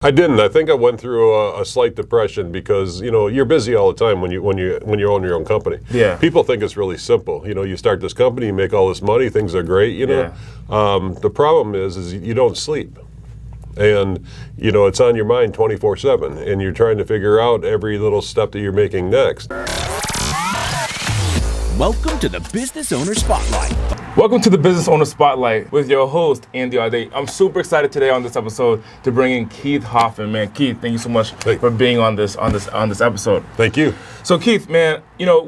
I didn't. I think I went through a slight depression because you're busy all the time when you own your own company. Yeah. People think it's really simple. You start this company, you make all this money, things are great. Yeah. The problem is you don't sleep, and it's on your mind 24/7, and you're trying to figure out every little step that you're making next. Welcome to the Business Owner Spotlight. Welcome to the Business Owner Spotlight with your host, Andy Audate. I'm super excited today on this episode to bring in Keith Hoffman. Man, Keith, thank you so much for being on this episode. Thank you. So Keith, man,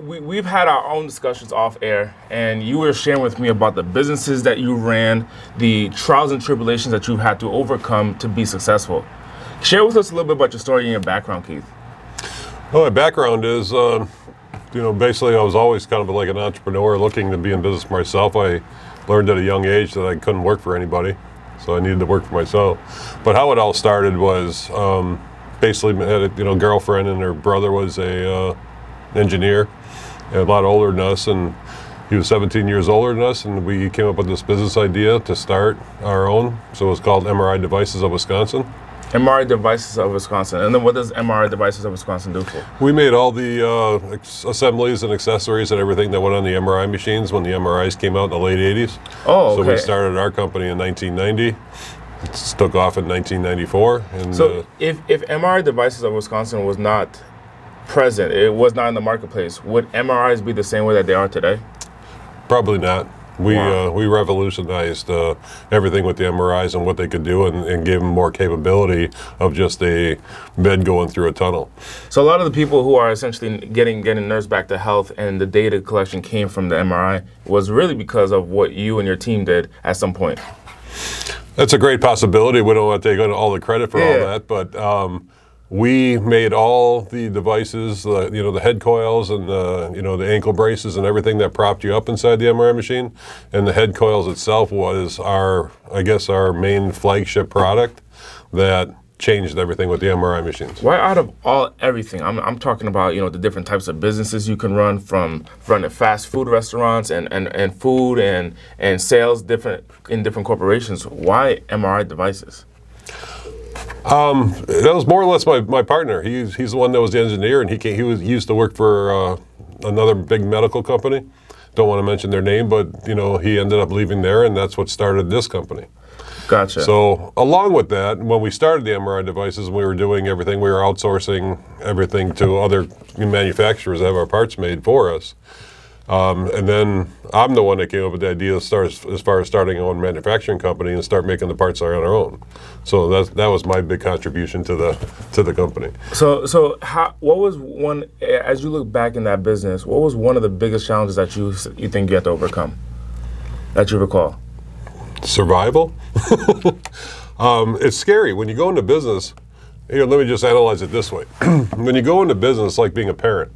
we've had our own discussions off air, and you were sharing with me about the businesses that you ran, the trials and tribulations that you've had to overcome to be successful. Share with us a little bit about your story and your background, Keith. Well, my background is, basically I was always kind of like an entrepreneur looking to be in business for myself. I learned at a young age that I couldn't work for anybody, so I needed to work for myself. But how it all started was basically I had a girlfriend, and her brother was a engineer, a lot older than us, and he was 17 years older than us, and we came up with this business idea to start our own. So it was called MRI Devices of Wisconsin. MRI Devices of Wisconsin. And then what does MRI Devices of Wisconsin do for? We made all the assemblies and accessories and everything that went on the MRI machines when the MRIs came out in the late 80s. Oh, okay. So we started our company in 1990. It took off in 1994. And so if MRI Devices of Wisconsin was not present, it was not in the marketplace, would MRIs be the same way that they are today? Probably not. We Wow. we revolutionized everything with the MRIs and what they could do, and gave them more capability of just a bed going through a tunnel. So a lot of the people who are essentially getting nursed back to health and the data collection came from the MRI was really because of what you and your team did at some point. That's a great possibility. We don't want to take all the credit for all that, but we made all the devices, the head coils and the ankle braces and everything that propped you up inside the MRI machine. And the head coils itself was our main flagship product that changed everything with the MRI machines. Why out of everything? I'm talking about the different types of businesses you can run, from running fast food restaurants and food and sales in different corporations. Why MRI devices? That was more or less my partner. He's the one that was the engineer, and he used to work for another big medical company. Don't want to mention their name, but he ended up leaving there, and that's what started this company. Gotcha. So along with that, when we started the MRI devices, we were doing everything. We were outsourcing everything to other manufacturers that have our parts made for us. And then I'm the one that came up with the idea as far as starting our own manufacturing company and start making the parts on our own. So that was my big contribution to the company. So what was one, as you look back in that business, what was one of the biggest challenges that you think you had to overcome, that you recall? Survival. It's scary when you go into business. Let me just analyze it this way: when you go into business, like being a parent.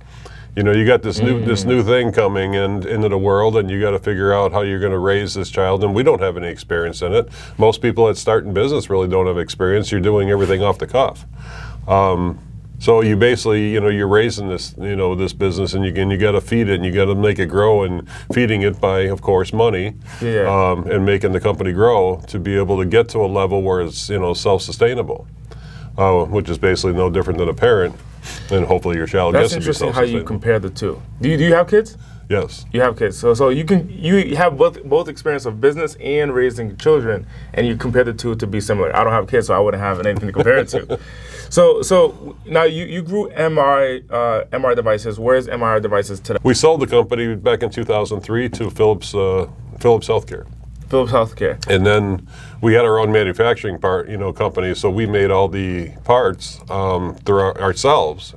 You got this new thing coming into the world, and you got to figure out how you're going to raise this child. And we don't have any experience in it. Most people that start in business really don't have experience. You're doing everything off the cuff. So you basically, you're raising this, this business, and you got to feed it, and you got to make it grow, and feeding it by, of course, money, and making the company grow to be able to get to a level where it's, self-sustainable, which is basically no different than a parent. And hopefully your child gets to be self-sustainable. That's interesting how you compare the two. Do you have kids? Yes. You have kids. So you have both experience of business and raising children, and you compare the two to be similar. I don't have kids, so I wouldn't have anything to compare it to. So now you grew MRI devices. Where is MRI devices today? We sold the company back in 2003 to Philips Healthcare. Philips Healthcare. And then we had our own manufacturing company, so we made all the parts for ourselves,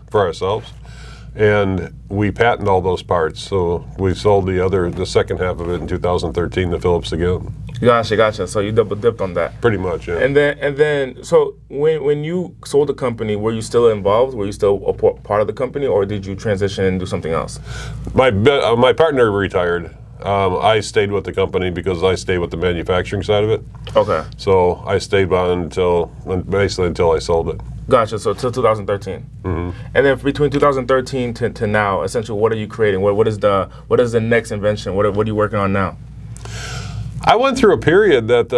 and we patented all those parts. So we sold the second half of it in 2013 to Philips again. Gotcha. So you double dipped on that. Pretty much, yeah. And then, so when you sold the company, were you still involved? Were you still a part of the company, or did you transition and do something else? My partner retired. I stayed with the company because I stayed with the manufacturing side of it. Okay. So I stayed on until I sold it. Gotcha. So till 2013. Mm-hmm. And then between 2013 to now, essentially, what are you creating? What is the next invention? What are you working on now? I went through a period that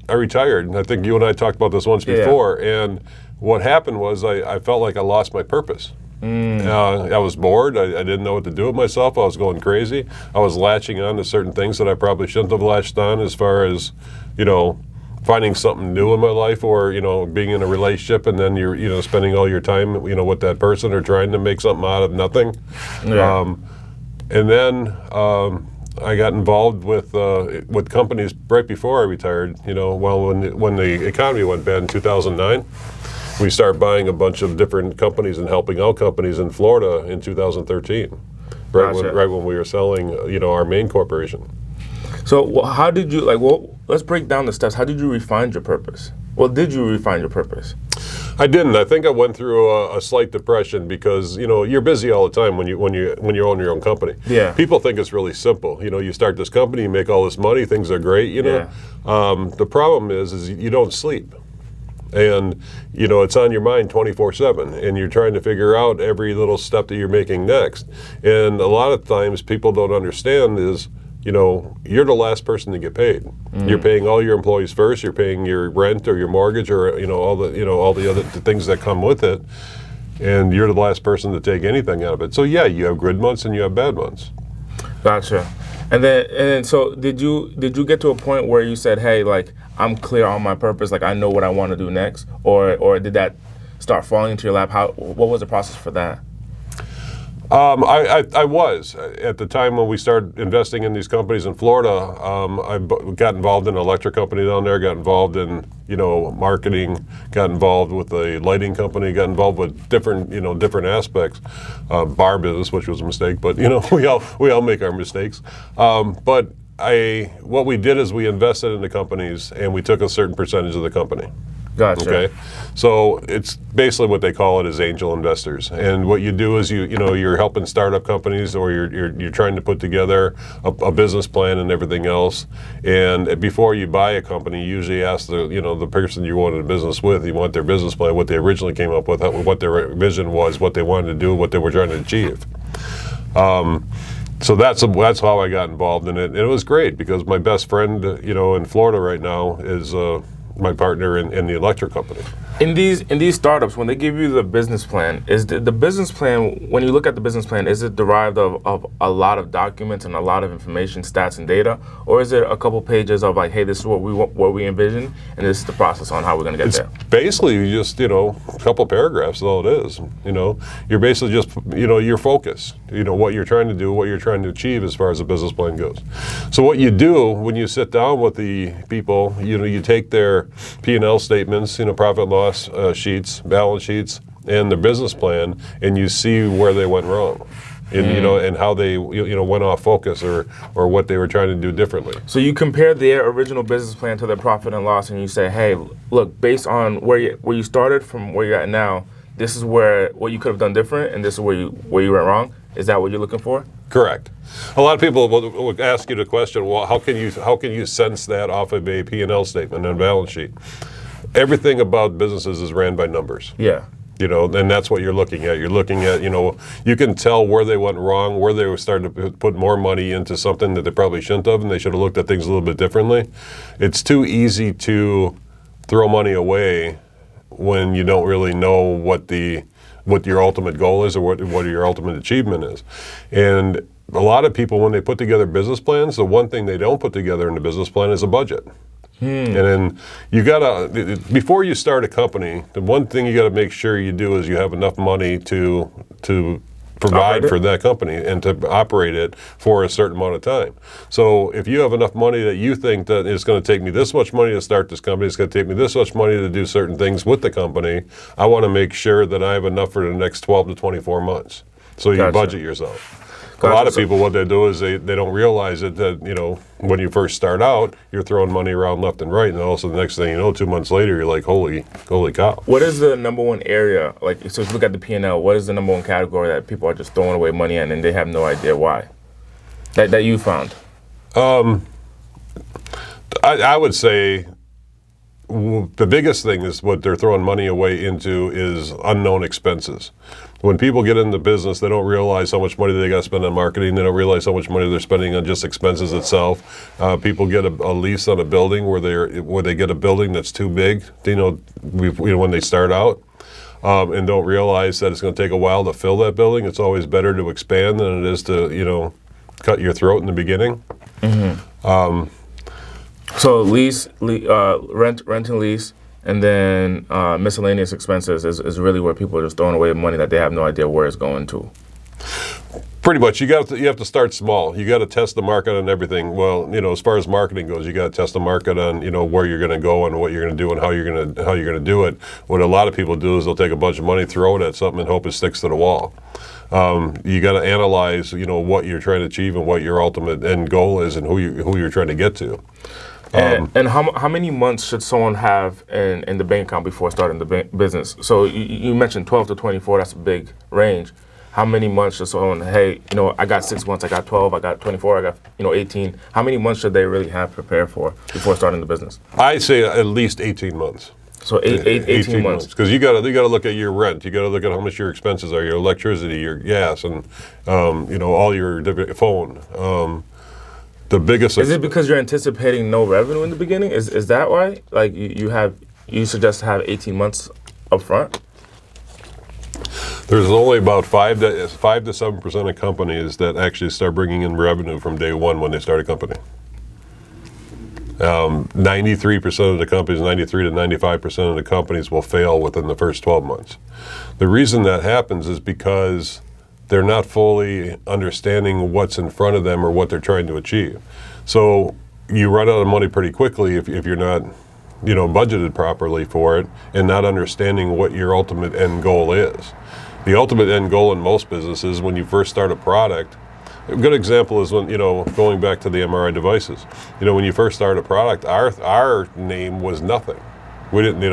I retired. And I think you and I talked about this once before. And what happened was I felt like I lost my purpose. I was bored. I didn't know what to do with myself. I was going crazy. I was latching on to certain things that I probably shouldn't have latched on, as far as, finding something new in my life, or, being in a relationship and then you're, spending all your time, with that person, or trying to make something out of nothing. Yeah. And then I got involved with companies right before I retired. When the economy went bad in 2009. We started buying a bunch of different companies and helping out companies in Florida in 2013, right when we were selling, our main corporation. So how did you, let's break down the steps. How did you refine your purpose? Well, did you refine your purpose? I didn't. I think I went through a slight depression because, you're busy all the time when you own your own company. Yeah. People think it's really simple. You start this company, you make all this money, things are great, Yeah. The problem is you don't sleep. And, it's on your mind 24/7, and you're trying to figure out every little step that you're making next. And a lot of times people don't understand is, you're the last person to get paid. You're paying all your employees first. You're paying your rent or your mortgage, or, all the other things that come with it. And you're the last person to take anything out of it. So yeah, you have good months and you have bad months. Gotcha. And then so did you get to a point where you said, hey, I'm clear on my purpose, I know what I want to do next, or did that start falling into your lap? What was the process for that? I was at the time when we started investing in these companies in Florida. I got involved in an electric company down there. Got involved in marketing. Got involved with a lighting company. Got involved with different aspects. Bar business, which was a mistake, but we all make our mistakes. But what we did is we invested in the companies and we took a certain percentage of the company. Gotcha. Okay, so it's basically what they call it is angel investors, and what you do is you're helping startup companies, or you're trying to put together a business plan and everything else. And before you buy a company, you usually ask the person you wanted a business with, you want their business plan, what they originally came up with, what their vision was, what they wanted to do, what they were trying to achieve. So that's how I got involved in it, and it was great because my best friend, in Florida right now is my partner in the electric company. In these startups, when they give you the business plan, is the business plan, when you look at the business plan, is it derived of a lot of documents and a lot of information, stats and data, or is it a couple pages of hey, this is what we envision, and this is the process on how we're going to get there? Basically just a couple paragraphs is all it is. You're basically just your focus, what you're trying to do, what you're trying to achieve as far as the business plan goes. So what you do when you sit down with the people, you take their P&L statements, profit and loss sheets, balance sheets, and the business plan, and you see where they went wrong, and and how they went off focus, or what they were trying to do differently. So you compare their original business plan to their profit and loss, and you say, hey, look, based on where you started from where you're at now, this is what you could have done different, and this is where you went wrong. Is that what you're looking for? Correct. A lot of people will ask you the question, well, how can you sense that off of a P&L statement and a balance sheet? Everything about businesses is ran by numbers. Yeah. And that's what you're looking at. You're looking at, you can tell where they went wrong, where they were starting to put more money into something that they probably shouldn't have, and they should have looked at things a little bit differently. It's too easy to throw money away when you don't really know what your ultimate goal is, or what your ultimate achievement is. And a lot of people, when they put together business plans, the one thing they don't put together in the business plan is a budget. And then you gotta, before you start a company, the one thing you gotta make sure you do is you have enough money to provide for that company and to operate it for a certain amount of time. So if you have enough money that you think that it's going to take me this much money to start this company, it's going to take me this much money to do certain things with the company, I want to make sure that I have enough for the next 12 to 24 months. So you budget yourself. A lot of people, what they do is they don't realize it, that when you first start out, you're throwing money around left and right, and also the next thing you know, 2 months later, you're like, holy cow. What is the number one area, so if you look at the P&L, what is the number one category that people are just throwing away money in and they have no idea why? That you found? I would say the biggest thing is what they're throwing money away into is unknown expenses. When people get into business, they don't realize how much money they got to spend on marketing. They don't realize how much money they're spending on just expenses itself. People get a lease on a building where they get a building that's too big, when they start out, and don't realize that it's going to take a while to fill that building. It's always better to expand than it is to, cut your throat in the beginning. So rent and lease, and then miscellaneous expenses is really where people are just throwing away money that they have no idea where it's going to. Pretty much, you have to start small. You got to test the market on everything. Well, as far as marketing goes, you got to test the market on where you're going to go and what you're going to do and how you're going to do it. What a lot of people do is they'll take a bunch of money, throw it at something, and hope it sticks to the wall. You got to analyze, what you're trying to achieve and what your ultimate end goal is and who you're trying to get to. And how many months should someone have in the bank account before starting the business? So you mentioned 12 to 24. That's a big range. How many months should someone? Hey, I got 6 months. I got 12. I got 24. I got 18. How many months should they really have prepared for before starting the business? I say at least 18 months. So 18 months. Because you got to look at your rent. You got to look at how much your expenses are, your electricity, your gas, and all your phone. The biggest. Is it because you're anticipating no revenue in the beginning? Is that why? Like you suggest to have 18 months up front? There's only about 5 to 7% of companies that actually start bringing in revenue from day one when they start a company. 93% of the companies, 93 to 95% of the companies will fail within the first 12 months. The reason that happens is because they're not fully understanding what's in front of them or what they're trying to achieve. So you run out of money pretty quickly if you're not, budgeted properly for it and not understanding what your ultimate end goal is. The ultimate end goal in most businesses, when you first start a product, a good example is when, going back to the MRI devices. When you first started a product, our name was nothing. We didn't, We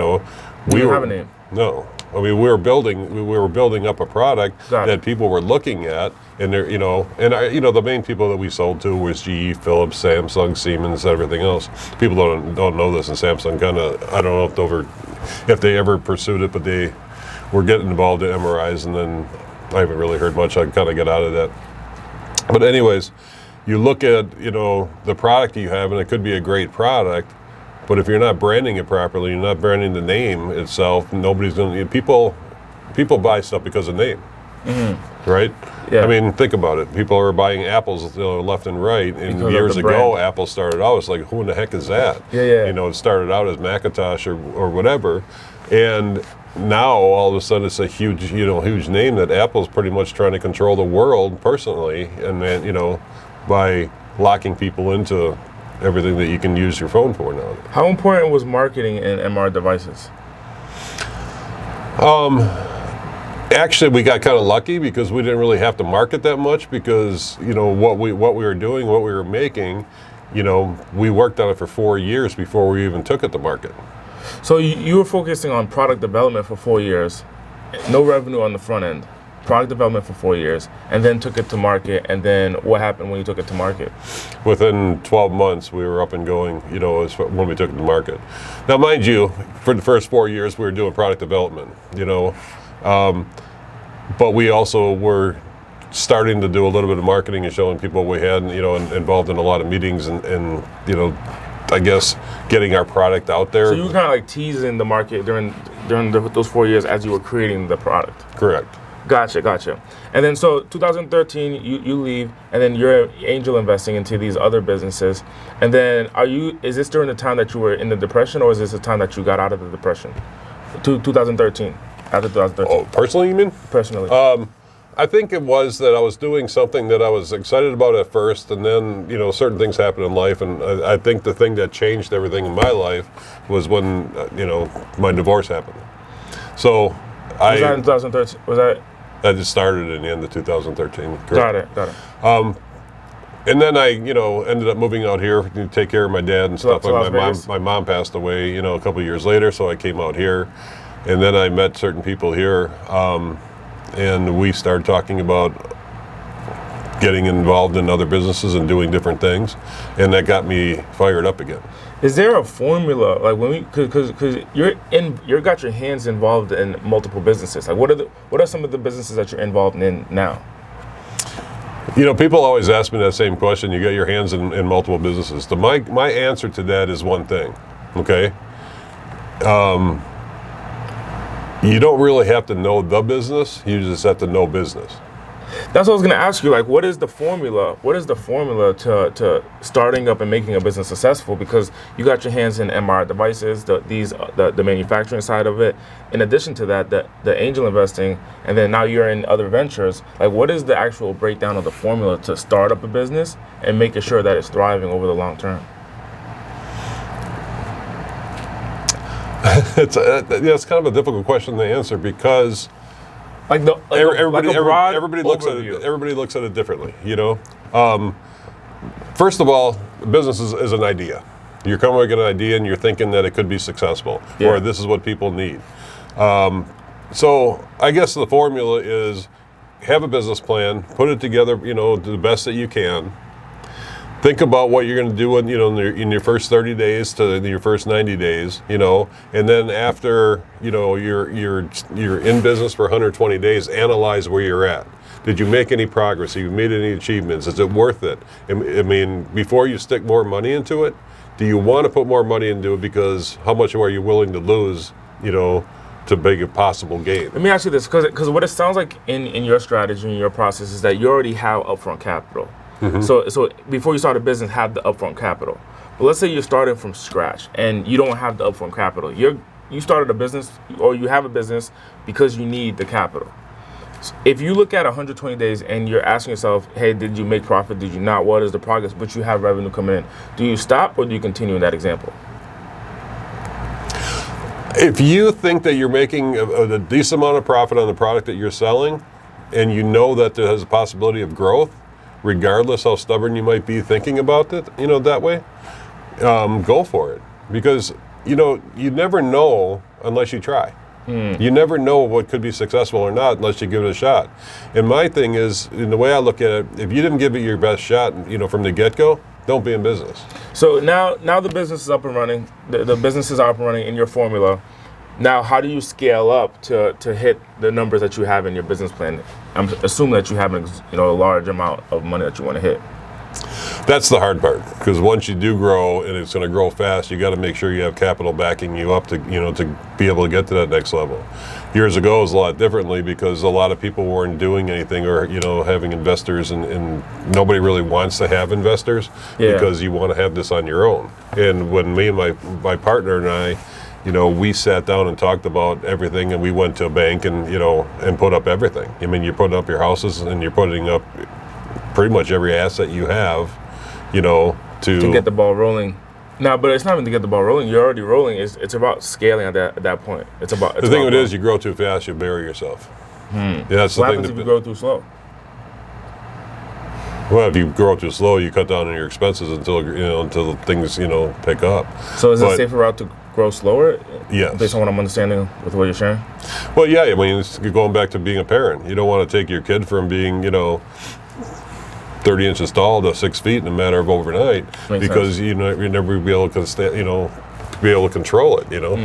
didn't have a name. No. I mean, we were building up a product that people were looking at, and they're, the main people that we sold to was GE, Philips, Samsung, Siemens, everything else. People don't know this, and Samsung kind of, I don't know if they ever pursued it, but they were getting involved in MRIs, and then I haven't really heard much. I kind of get out of that. But anyways, you look at, the product you have, and it could be a great product, but if you're not branding it properly, you're not branding the name itself, nobody's going to, people buy stuff because of name, right? Yeah. I mean, think about it. People are buying apples left and right, and Because years of the ago, brand. Apple started out, it's like, who in the heck is that? Yeah. It started out as Macintosh or whatever, and now all of a sudden it's a huge name that Apple's pretty much trying to control the world personally, and then, by locking people into everything that you can use your phone for now. How important was marketing in MR devices? Actually, we got kind of lucky because we didn't really have to market that much because what we were doing, what we were making, we worked on it for 4 years before we even took it to market. So you were focusing on product development for 4 years, no revenue on the front end, product development for 4 years, and then took it to market. And then what happened when you took it to market? Within 12 months, we were up and going, when we took it to market. Now, mind you, for the first 4 years, we were doing product development, but we also were starting to do a little bit of marketing and showing people what we had, and involved in a lot of meetings and I guess getting our product out there. So you were kind of like teasing the market during those 4 years as you were creating the product. Correct. Gotcha. And then so 2013, you leave, and then you're angel investing into these other businesses. And then is this during the time that you were in the depression, or is this the time that you got out of the depression? 2013, after 2013. Oh, personally, you mean? Personally. I think it was that I was doing something that I was excited about at first, and then, certain things happen in life, and I think the thing that changed everything in my life was when, my divorce happened. So was that in 2013? Was that? That just started in the end of 2013. Correct. Got it. And then I, ended up moving out here to take care of my dad and stuff. Las My mom passed away, a couple of years later, so I came out here. And then I met certain people here, and we started talking about getting involved in other businesses and doing different things, and that got me fired up again. Is there a formula, like when we, because you're got your hands involved in multiple businesses? Like what are some of the businesses that you're involved in now? You know, people always ask me that same question. You got your hands in multiple businesses. My answer to that is one thing, okay? You don't really have to know the business. You just have to know business. That's what I was going to ask you. Like, what is the formula? What is the formula to starting up and making a business successful? Because you got your hands in MR devices, the manufacturing side of it. In addition to that, the angel investing, and then now you're in other ventures. Like, what is the actual breakdown of the formula to start up a business and making sure that it's thriving over the long term? It's kind of a difficult question to answer because everybody looks at it differently. You know, first of all, business is an idea. You're coming with an idea and you're thinking that it could be successful, or this is what people need. So I guess the formula is have a business plan, put it together, you know, to the best that you can. Think about what you're going to do in your first 30 days to your first 90 days, you know, and then after, you know, you're in business for 120 days, analyze where you're at. Did you make any progress? Have you made any achievements? Is it worth it? I mean, before you stick more money into it, do you want to put more money into it? Because how much are you willing to lose, you know, to make a possible gain? Let me ask you this, because what it sounds like in your strategy, in your process, is that you already have upfront capital. Mm-hmm. So before you start a business, have the upfront capital. But let's say you're starting from scratch and you don't have the upfront capital. You started a business, or you have a business because you need the capital. So if you look at 120 days and you're asking yourself, hey, did you make profit? Did you not? What is the progress? But you have revenue coming in. Do you stop or do you continue in that example? If you think that you're making a decent amount of profit on the product that you're selling, and you know that there has a possibility of growth, regardless how stubborn you might be thinking about it, you know, that way, go for it. Because, you know, you never know unless you try. You never know what could be successful or not unless you give it a shot. And my thing is, in the way I look at it, if you didn't give it your best shot, you know, from the get-go, don't be in business. So now the business is up and running. The business is up and running in your formula. Now, how do you scale up to hit the numbers that you have in your business plan? I'm assuming that you have a large amount of money that you want to hit. That's the hard part, because once you do grow and it's going to grow fast, you got to make sure you have capital backing you up to be able to get to that next level. Years ago it was a lot differently because a lot of people weren't doing anything or, you know, having investors, and nobody really wants to have investors because you want to have this on your own. And when me and my partner and I, you know, we sat down and talked about everything, and we went to a bank and, you know, and put up everything. I mean, you're putting up your houses and you're putting up pretty much every asset you have, you know, to get the ball rolling. No, but it's not even to get the ball rolling. You're already rolling. It's about scaling at that point. The thing of it is, you grow too fast, you bury yourself. Yeah, that's what happens if you grow too slow? Well, if you grow too slow, you cut down on your expenses until things, you know, pick up. So is it a safer route to grow slower? Yes. Based on what I'm understanding with what you're sharing? Well, yeah. I mean, it's going back to being a parent. You don't want to take your kid from being, you know, 30 inches tall to 6 feet in a matter of overnight. Makes because sense. you never be able to control it. You know.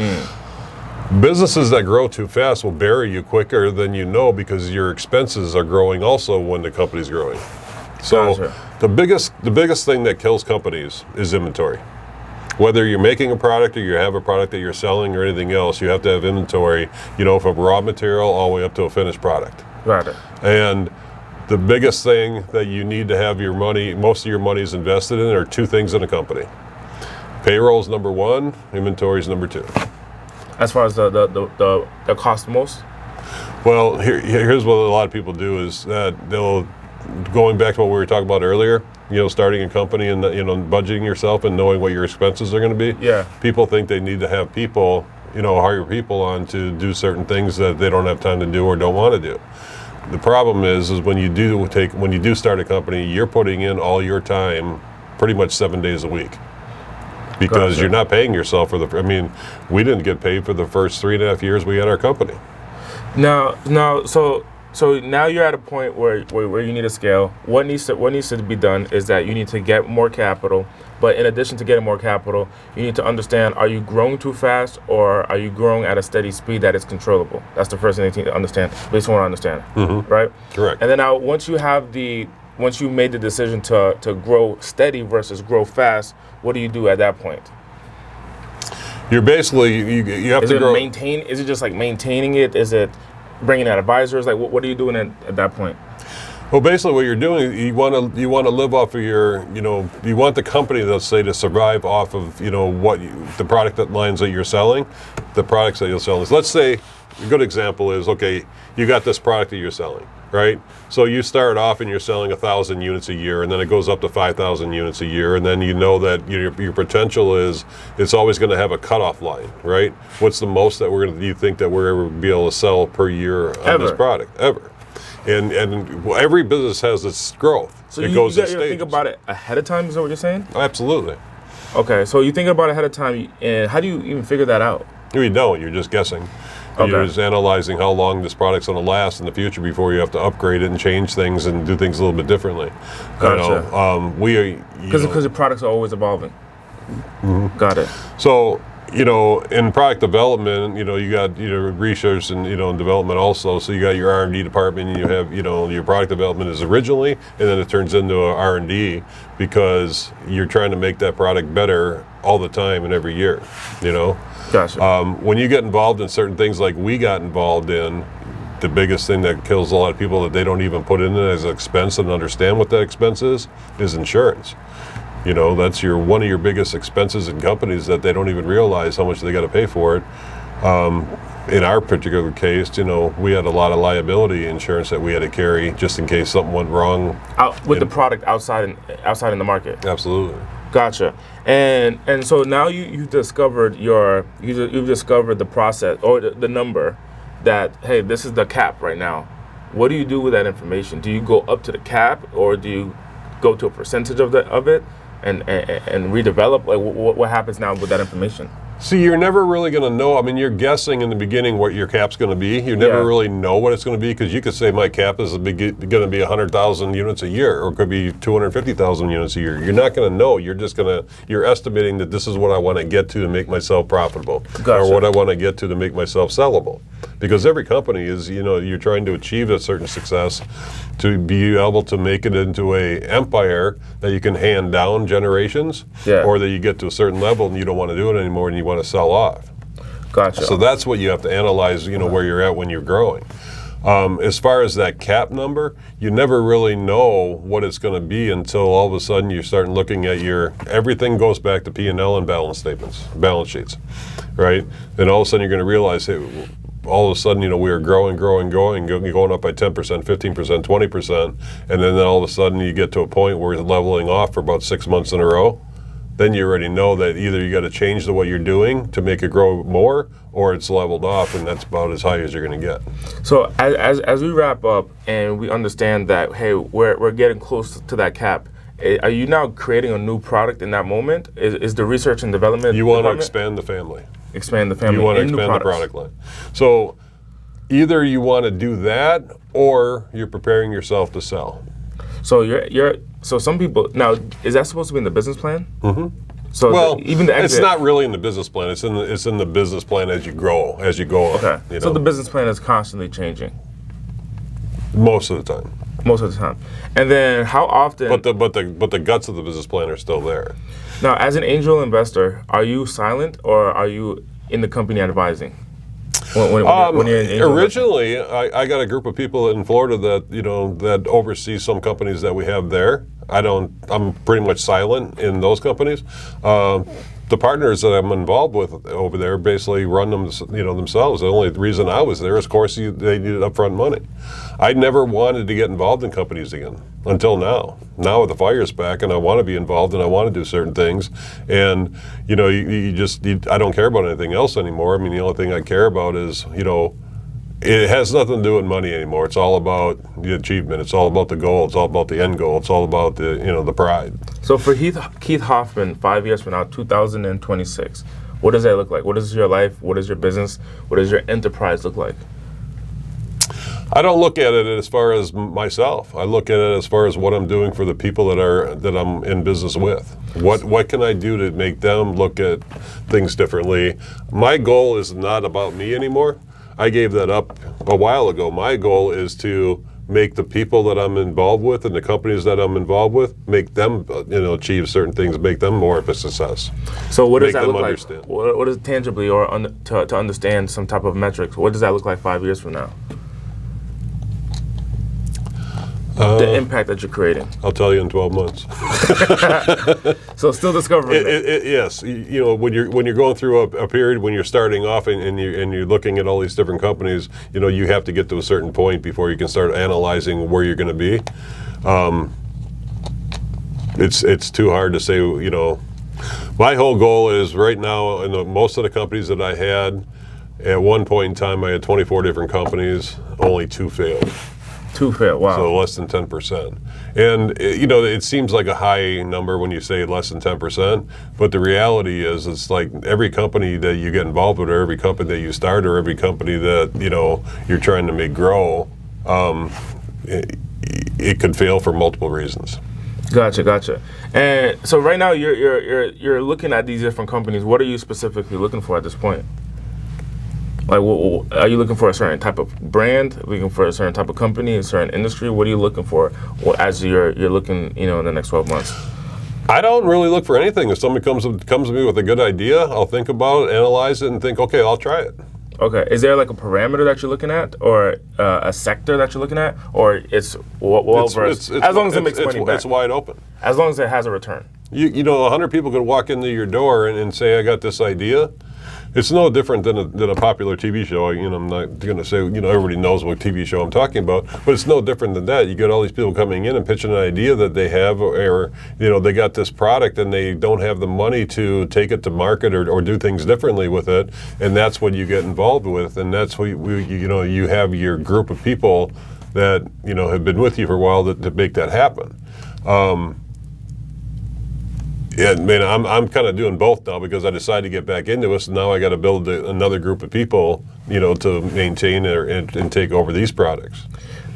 Businesses that grow too fast will bury you quicker than you know, because your expenses are growing also when the company's growing. So Gotcha. the biggest thing that kills companies is inventory. Whether you're making a product or you have a product that you're selling or anything else, you have to have inventory, you know, from raw material all the way up to a finished product. Right. And the biggest thing that you need to have most of your money is invested in are two things in a company. Payroll's number one, inventory's number two. As far as the cost most? Well, here's what a lot of people do is that they'll, going back to what we were talking about earlier, you know, starting a company and, you know, budgeting yourself and knowing what your expenses are going to be. Yeah. People think they need to have people, you know, hire people on to do certain things that they don't have time to do or don't want to do. The problem is when you do start a company, you're putting in all your time pretty much 7 days a week. Because Gotcha. You're not paying yourself we didn't get paid for the first 3.5 years we had our company. Now, so So now you're at a point where you need to scale. What needs to be done is that you need to get more capital. But in addition to getting more capital, you need to understand: are you growing too fast, or are you growing at a steady speed that is controllable? That's the first thing you need to understand. Based on what I understand, right? Correct. And then now, once you made the decision to grow steady versus grow fast, what do you do at that point? You're basically you have to grow. Is it just like maintaining it? Is it bringing in advisors? Like, what are you doing at that point? Well, basically, what you're doing, you want to live off of your, you want the company, let's say, to survive off of, the product lines that you're selling, the products that you're selling. Let's say a good example is, okay, you got this product that you're selling, right? So you start off and you're selling 1,000 units a year, and then it goes up to 5,000 units a year, and then you know that your potential is it's always going to have a cutoff line, right? What's the most that you think that we're ever be able to sell per year on this product ever? And every business has its growth. So it goes in stages. Think about it ahead of time. Is that what you're saying? Absolutely. Okay, so you think about it ahead of time, and how do you even figure that out? You don't. You're just guessing. Okay. You're just analyzing how long this product's going to last in the future before you have to upgrade it and change things and do things a little bit differently. Gotcha. Because the products are always evolving. Got it. So, in product development, you got research and and development also. So you got your R&D department, and you have your product development is originally, and then it turns into a R&D because you're trying to make that product better all the time and every year. Gotcha. When you get involved in certain things like we got involved in, the biggest thing that kills a lot of people that they don't even put in it as an expense and understand what that expense is insurance. That's one of your biggest expenses in companies that they don't even realize how much they got to pay for it. In our particular case, we had a lot of liability insurance that we had to carry just in case something went wrong. With the product outside in the market. Absolutely. Gotcha. And so now you've discovered you've discovered the process or the number that, hey, this is the cap right now. What do you do with that information? Do you go up to the cap, or do you go to a percentage of it and redevelop? Like, what happens now with that information? See, you're never really going to know. I mean, you're guessing in the beginning what your cap's going to be. You never really know what it's going to be, because you could say my cap is going to be 100,000 units a year, or it could be 250,000 units a year. You're not going to know. You're estimating that this is what I want to get to make myself profitable, Gotcha. or what I want to get to make myself sellable. Because every company is, you're trying to achieve a certain success to be able to make it into a empire that you can hand down generations, or that you get to a certain level and you don't want to do it anymore and you want to sell off. Gotcha. So that's what you have to analyze, where you're at when you're growing. As far as that cap number, you never really know what it's going to be until all of a sudden you start looking at everything goes back to P&L and balance sheets, right? And all of a sudden you're going to realize, hey, all of a sudden, we were growing, going up by 10%, 15%, 20%, and then all of a sudden you get to a point where it's leveling off for about 6 months in a row. Then you already know that either you got to change what you're doing to make it grow more, or it's leveled off, and that's about as high as you're going to get. So as we wrap up and we understand that, hey, we're getting close to that cap, are you now creating a new product in that moment? Is the research and development You want to department? expand the family. Expand the family. You want to and expand new the product line. So either you want to do that, or you're preparing yourself to sell. So so some people now, is that supposed to be in the business plan? Mm-hmm. So even the exit, it's not really in the business plan. It's in the business plan as you grow, as you go. Okay. So the business plan is constantly changing. Most of the time. Most of the time. And then how often? But the guts of the business plan are still there. Now, as an angel investor, are you silent, or are you in the company advising? When you're an angel originally, I got a group of people in Florida that that oversee some companies that we have there. I'm pretty much silent in those companies. The partners that I'm involved with over there basically run them, themselves. The only reason I was there is, of course, they needed upfront money. I never wanted to get involved in companies again until now. Now with the fire's back, and I want to be involved, and I want to do certain things. And I don't care about anything else anymore. I mean, the only thing I care about is it has nothing to do with money anymore. It's all about the achievement. It's all about the goal. It's all about the end goal. It's all about the pride. So for Keith Hoffman, 5 years from now, 2026, what does that look like? What is your life? What is your business? What does your enterprise look like? I don't look at it as far as myself. I look at it as far as what I'm doing for the people that I'm in business with. What can I do to make them look at things differently? My goal is not about me anymore. I gave that up a while ago. My goal is to make the people that I'm involved with and the companies that I'm involved with, make them achieve certain things, make them more of a success. So what does Make that them look understand. like? What is tangibly or to understand some type of metrics? What does that look like 5 years from now? The impact that you're creating. I'll tell you in 12 months. So still discovering. Yes, when you're going through a period when you're starting off and you're looking at all these different companies, you have to get to a certain point before you can start analyzing where you're going to be. It's too hard to say. My whole goal is right now in most of the companies that I had at one point in time, I had 24 different companies. Only 2 failed. 2 fail. Wow. So less than 10%. And, it seems like a high number when you say less than 10%, but the reality is it's like every company that you get involved with or every company that you start or every company that, you're trying to make grow, it could fail for multiple reasons. Gotcha. And so right now you're looking at these different companies. What are you specifically looking for at this point? Like, are you looking for a certain type of brand? Looking for a certain type of company, a certain industry? What are you looking for as you're looking, in the next 12 months? I don't really look for anything. If somebody comes to me with a good idea, I'll think about it, analyze it, and think, okay, I'll try it. Okay. Is there like a parameter that you're looking at, or a sector that you're looking at, or it's well-versed? As long as it makes money back. It's wide open. As long as it has a return. 100 people could walk into your door and say, I got this idea. It's no different than a popular TV show. I'm not going to say, everybody knows what TV show I'm talking about, but it's no different than that. You get all these people coming in and pitching an idea that they have, or they got this product and they don't have the money to take it to market or do things differently with it, and that's what you get involved with, and that's what you have your group of people that have been with you for a while to make that happen. Yeah, man, I'm kind of doing both now because I decided to get back into it. So now I got to build another group of people, to maintain and take over these products.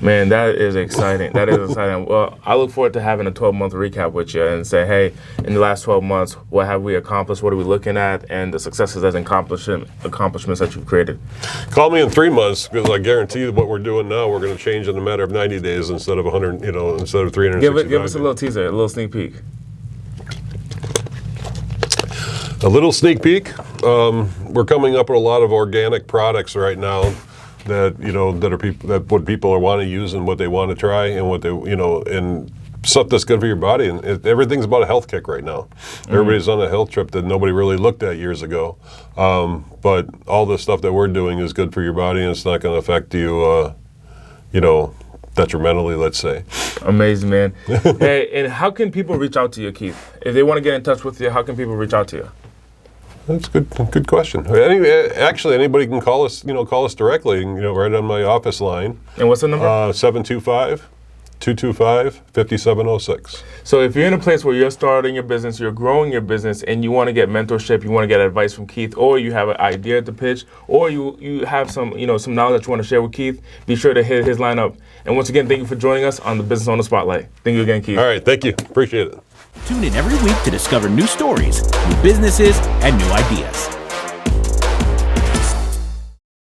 Man, that is exciting. That is exciting. Well, I look forward to having a 12-month recap with you and say, hey, in the last 12 months, what have we accomplished? What are we looking at? And the successes and accomplishments that you've created. Call me in 3 months because I guarantee you what we're doing now, we're going to change in a matter of 90 days instead of 100, instead of 365 Give us a little teaser, a little sneak peek. A little sneak peek. We're coming up with a lot of organic products right now that what people are want to use and what they want to try and what they and stuff that's good for your body. And everything's about a health kick right now. Everybody's on a health trip that nobody really looked at years ago. But all the stuff that we're doing is good for your body, and it's not going to affect you, detrimentally, let's say. Amazing, man. Hey, and how can people reach out to you, Keith? If they want to get in touch with you, how can people reach out to you? That's a good question. Actually, anybody can call us directly, right on my office line. And what's the number? 725-225-5706. So if you're in a place where you're starting your business, you're growing your business, and you want to get mentorship, you want to get advice from Keith, or you have an idea to pitch, or you have some knowledge that you want to share with Keith, be sure to hit his line up. And once again, thank you for joining us on the Business Owner Spotlight. Thank you again, Keith. All right, thank you. Appreciate it. Tune in every week to discover new stories, new businesses, and new ideas.